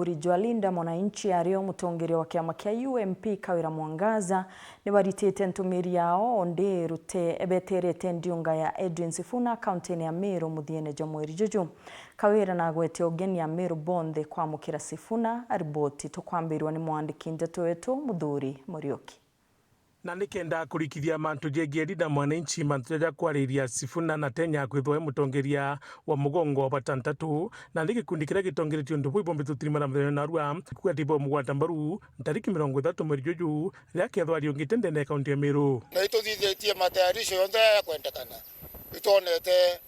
Kamburi Jwalinda Mwananchi ario mutongoria wa kiama kia UMP Kawira Mwangaza ni baritite ntumiri yao onde rute ebeterete ndiunga ya Edwin Sifuna kaunti ya Meru muthiene jwa mweri juju. Kawira na gwete ogeni ya Meru bonthe kwamukira Sifuna ariboti tukwambirwa ni mwandiki ndeto wetu Muthuri Muriuki. Na nikenda kurikithia mantu jegie Linda Mwananchi mantu ja kwariria Sifuna na tenya kwithwe mutongeria wa mugongo wa batantatu na ndiki kundi kira gitongeretio ndubu ibombe tutirima na mthenya na rua kwatibo mugwata mbaru tariki 30 mweri juju ria kethwa riongite ndene kaunti ya Meru na ituthithetie matayarisho yonthe ya kwendekana itonete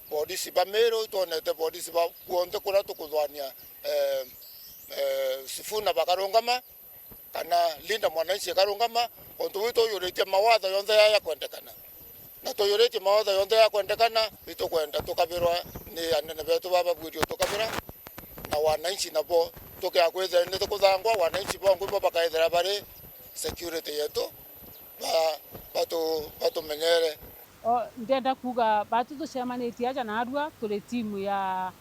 polisi ba Meru itonete polisi ba kuonte kura tukuthwania Sifuna bakarungama kana Linda Mwananchi karungama onto wito yoretie mawatho yonthe ya kwendekana na to yoretie mawatho yonthe ya kwendekana itokwenda tukabirwa ni anene betu baba bwirio tukabira na wananchi nabo tukya kwethera ni tukuthangwa wananchi bongo bo bakaethera bari security yetu batu menyere ndenda kuga batu tucemanitie aja na arua tuli timu ya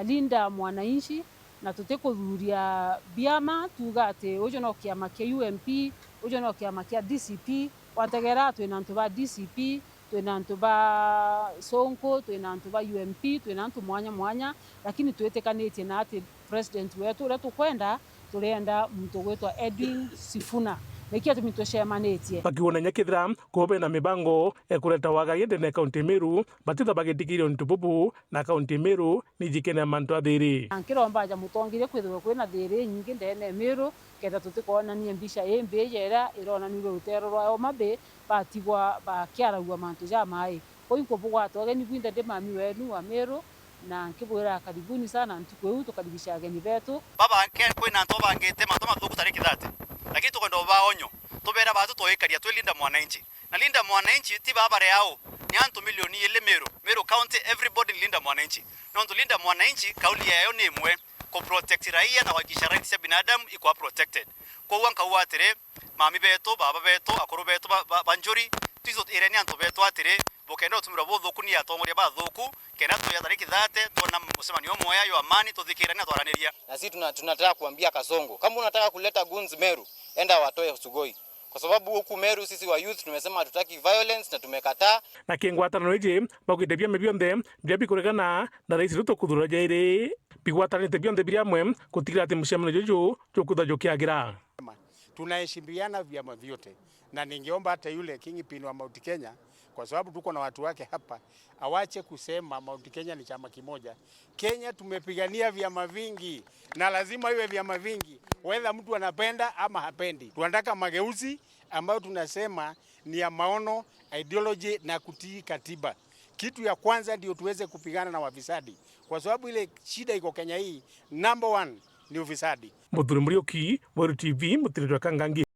Linda Mwananchi na tutikuthuria biama tuga ati ujo no kiama kia UMP ujo no kiama kia DCP wategera twina antu ba DCP twina antu ba Sonko twina antu ba UMP twina antu mwanya lakini twetikanĩtie na ati president wetu uria tukwenda turenda muntu gwetwa Edwin Sifuna nikia tumitwecemanĩtie bakiona nyakithira kobe na mibango ekureta wagainde na kaunti Meru batitha bagetikirio ntububu na kaunti Meru ni jikene mantu athiri ankiromba ja mutongirie kwithwe kwina thiri nyingi ndene Meru kenda tutikona ni mbisha yembejera irona ni rutero rwa Omabe batigwa bakiaragwa mantu ja mai koinko bugwa togeni bwinde de mami wenu wa Meru na nkibwira karibuni sana ntukweu tukaribisha ageni betu baba kwina nto bangite manto mathuku tariki 30 lakini tukwenda baonyo tubera batu toikaria twe Linda Mwananchi na Linda Mwananchi ti baba yao ni antu milioni ile Meru county everybody Linda Mwananchi na Linda Mwananchi kauli yao ni imwe ko protect raia na kuhakikisha rights ya binadamu iko protected kwa wanka watire mami beto baba beto akuru beto banjuri tizo ireni antu beto atire bokendo tumira bothuku ni atongoria bathuku kena tu ya tariki 30 tuna musemani moya yo amani tuthikirania twaraniria na sisi tunataka kuambia Kasongo kama unataka kuleta guns Meru enda watoe Sugoi kwa sababu huku Meru sisi wa youth tumesema hatutaki violence na tumekataa na kingwatano ije bagwitebia mebionde bia bikuregana na rais Ruto kuthura jaire bigwatanite bionde biamwe kutikira ati musemani jojo chokutha jokiagira tunaheshimiana vyama vyote na ningeomba hata yule Kingpin wa Mount Kenya kwa sababu tuko na watu wake hapa awache kusema Mount Kenya ni chama kimoja. Kenya tumepigania vyama vingi na lazima iwe vyama vingi whether mtu anapenda ama hapendi. Tunataka mageuzi ambayo tunasema ni ya maono, ideology na kutii katiba. Kitu ya kwanza ndio tuweze kupigana na wafisadi kwa sababu ile shida iko Kenya hii number 1 ni ufisadi. Muthuri Muriuki, Mweru TV, Mutirirwa Kangangi.